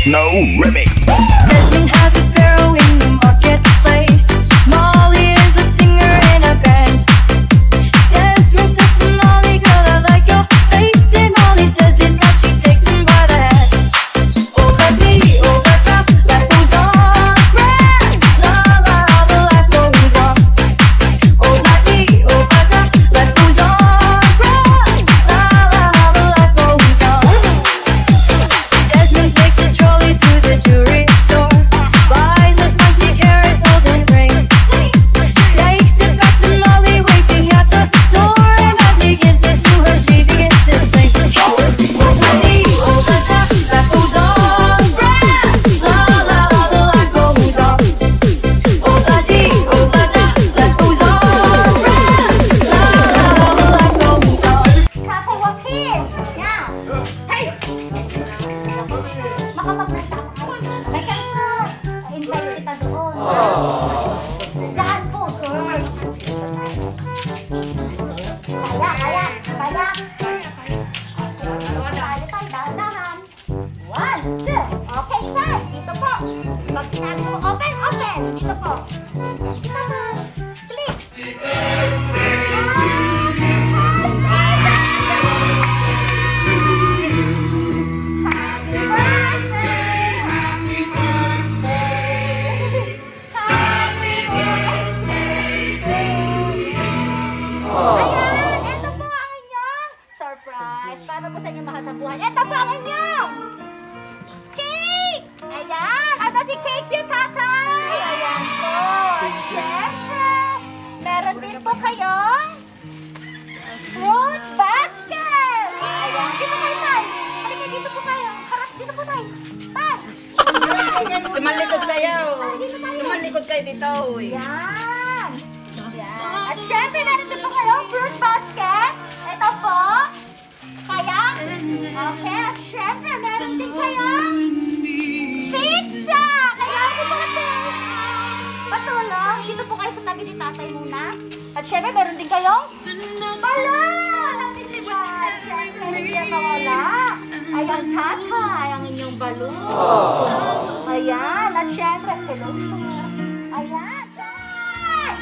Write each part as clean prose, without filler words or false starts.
Techno Remix. Desmond has a sparrow in the marketplace. Molly is a singer in a band. Desmond says to Molly, girl, I like your face. And Molly says this as she takes him by the hand. Over D, over top, life goes on. Red, la la, the life goes on. Over D, over top, life goes on. Red, la la, the life goes on. Desmond takes a trolley to the jewelry store, buys a 20-carat golden ring, takes it back to Molly waiting at the door, and as he gives it to her, she begins to sing. Over the top, life goes on. Red, la la, the life goes on. Over the top, life goes on. Red, la la, the life goes on. Tatay Joaquin! Yan! Hey! Makapag-renta ako. Like sir, invite kita doon. Diyan po, sir. Kaya. Dahan. 1, 2. Okay, sir. Dito po. Pag sinabi mo, open. Dito po. Click. Ayan, ito po ang inyong surprise. Para po sa inyong mahal sa buhay. Ito po ang inyong cake! Ayan, ito si cake si tatay. Ayan po. Siyempre, meron din po kayong fruit basket. Ayan, dito kayo tay. Halika, dito po kayo. Harap, dito po tay. Tay! Tumalikod kayo. Dito tayo. Tumalikod kayo dito. Yan. At syempre, meron din po kayong fruit basket. Ito po. Kaya, okay. At syempre, meron din kayong pizza. Kailangan po mga patulong. Dito po kayo sa tabi ni tatay muna. At syempre, meron din kayong balon ng festival. Syempre, hindi yan mawala. Ayan, tatay, ang inyong balon. Ayan. At syempre, hello, sir. Ayan, tay!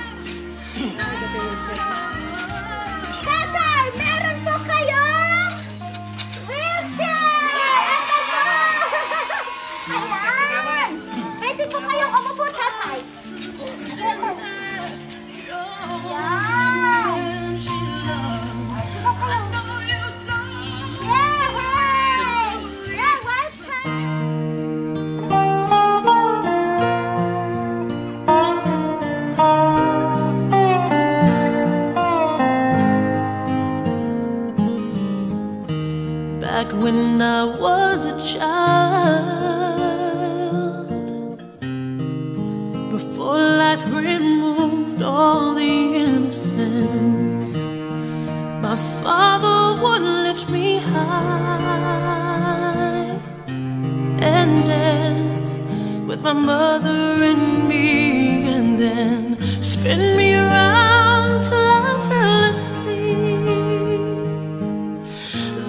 Tatay, meron po kayong wheelchair! Ito po! Ayan! Pwede po kayong umupo, tatay. Ayan! Ito kayo. Yay! You're welcome! Back when I was a child, before life removed all the innocence, my father would lift me high and dance with my mother and me, and then spin me around till I fell asleep.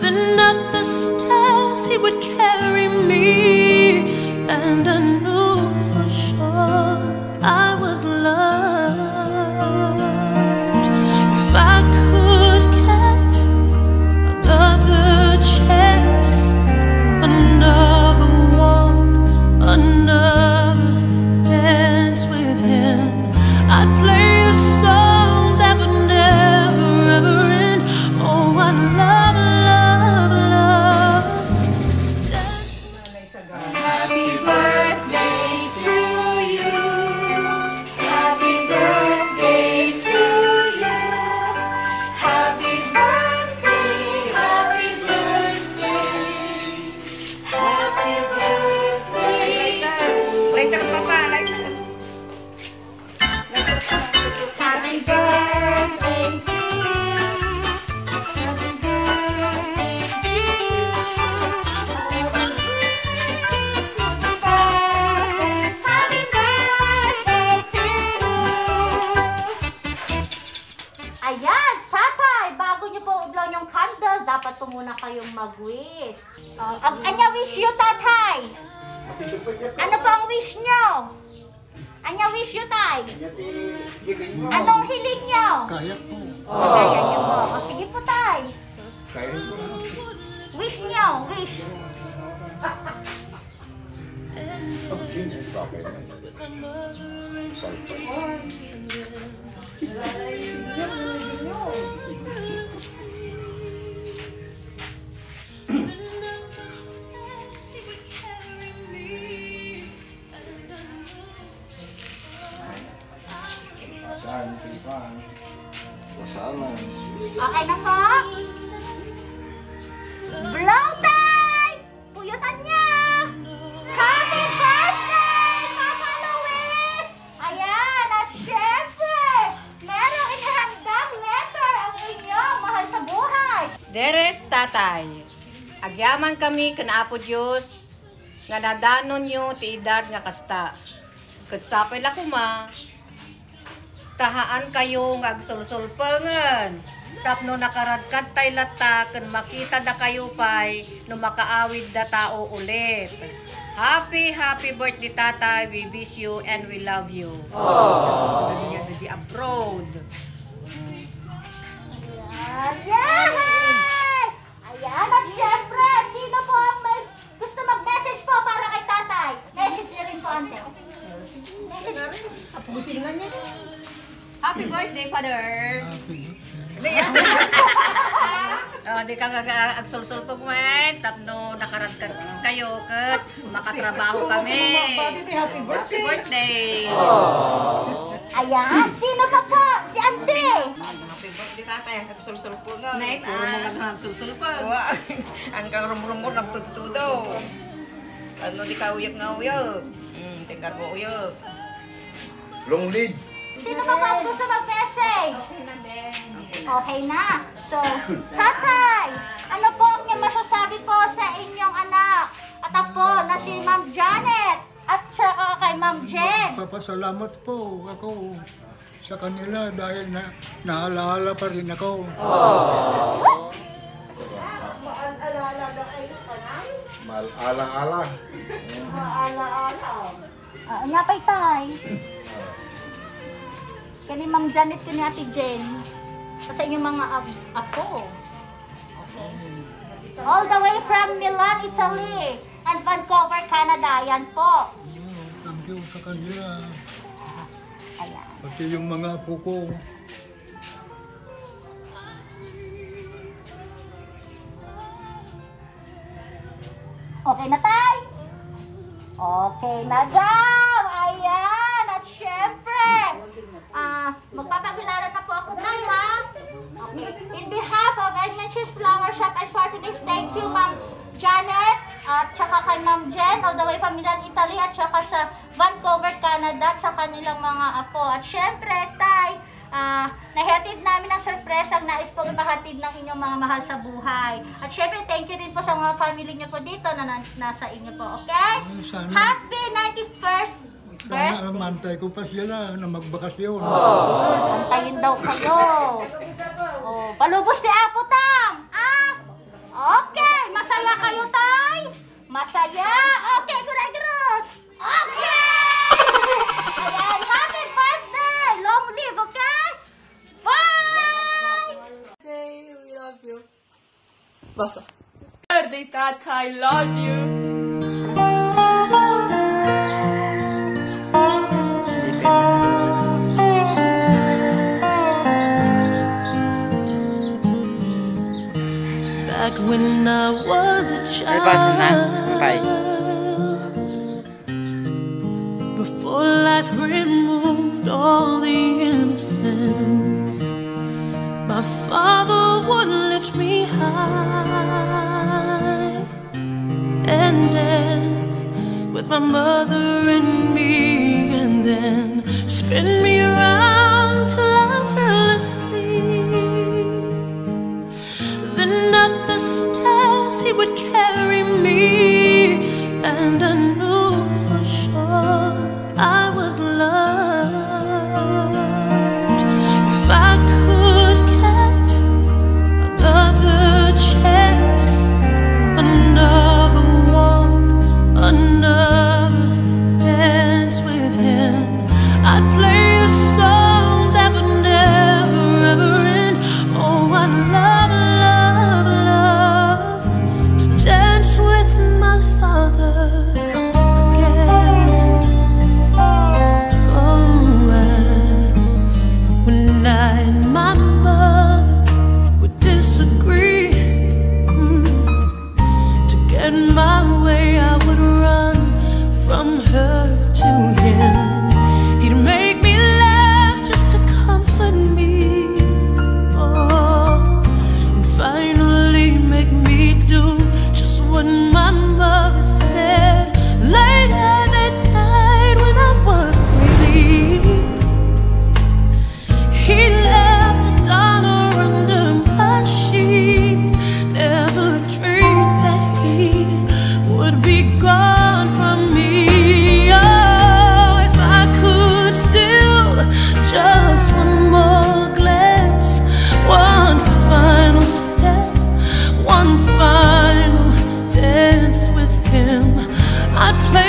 Then up the stairs he would carry me, and I knew for sure I was loved. If I could get another chance, another walk, another dance with him, I'd play a song that would never ever end. Oh, I love Happy birthday Ano po ang wish nyo? Ano wish nyo, tay? Anong hiling nyo? Kaya po. Kaya nyo po. O sige po, tay. Kaya po. Wish nyo, wish. Okay na po? Blow time! Puyutan niya! Happy birthday, Papa Luis! Ayan, at syempre, merong inihandang letter ang inyong mahal sa buhay. Deres tatay, agyaman kami kanaapo Diyos, nga nadanon nyo ti edad nga kasta. Katsapay la kuma, tahaan kayo nga agsulsulpangan. Tapno nakaradkad tay lata, kan makita da kayo pay, no makaawid da tao ulit. Happy birthday tatay, we wish you and we love you. Ayan, di abroad. Ayan! Ayan, at syempre, sino po ang may gusto mag-message po para kay tatay? Message na rin po, ante. Message. Apusin nga niya. Happy birthday, father! Di ka agsulsul po kwen, tapno nakaradkad kayo, kat makatrabaho kami. Happy birthday! Ayan, sino pa po? Si ante. Happy birthday tatay, nagsulsul po nga. Nay, puro mga agsulsul po. Ang kang rumrumor nagtutudo. Ano di ka uyag nga uyag? Tingka ko uyag. Long lead. Sino pa po ang gusto mag-message? Okay na. So, tatay, ano po ang inyong masasabi po sa inyong anak at apo na si Ma'am Janet at saka kay Ma'am Jen? Papasalamat po ako sa kanila dahil naalaala pa rin ako. Maalaala. Napay tay. Kani Ma'am Janet, kani Ate Jen. Sa inyong mga apo. Okay. All the way from Milan, Italy and Vancouver, Canada. Yan po. Thank you sa kanila. Ayan. Pati yung mga apo ko. Okay na, tay? Okay na daw! Ayan! At syempre, magpapakilala na po ako, tay, ha? Okay. In behalf of Edmonton's Flower Shop and Parties, thank you, Ma'am Janet, at saka kay Ma'am Jen, all the way from Milan, Italy, at saka sa Vancouver, Canada, at sa kanilang mga apo. At syempre, tay, nahatid namin ang sorpresang nais pong ipahatid ng inyong mga mahal sa buhay. At syempre, thank you din po sa mga family niyo po dito na nasa inyo po, okay? Sana- Happy 91st Sana birthday! mantay ko pa sila na magbakasyon. Antayin daw kayo. Oh, palubos si Apo Tam. Okay, masaya kayo, tay? Masaya? Okay, good. Okay! Ayan, happy birthday! Long live, okay? Bye! Hey, we love you. Basta. Birthday, Tata, I love you. Back when I was a child, before life removed all the innocence, my father would lift me high and dance with my mother and me, and then spin me around till I fell asleep. Then up the stairs he would carry me, and I knew for sure I was loved. If I could get another chance, another walk, another want from me? Oh, if I could still just one more glance, one final step, one final dance with him, I'd play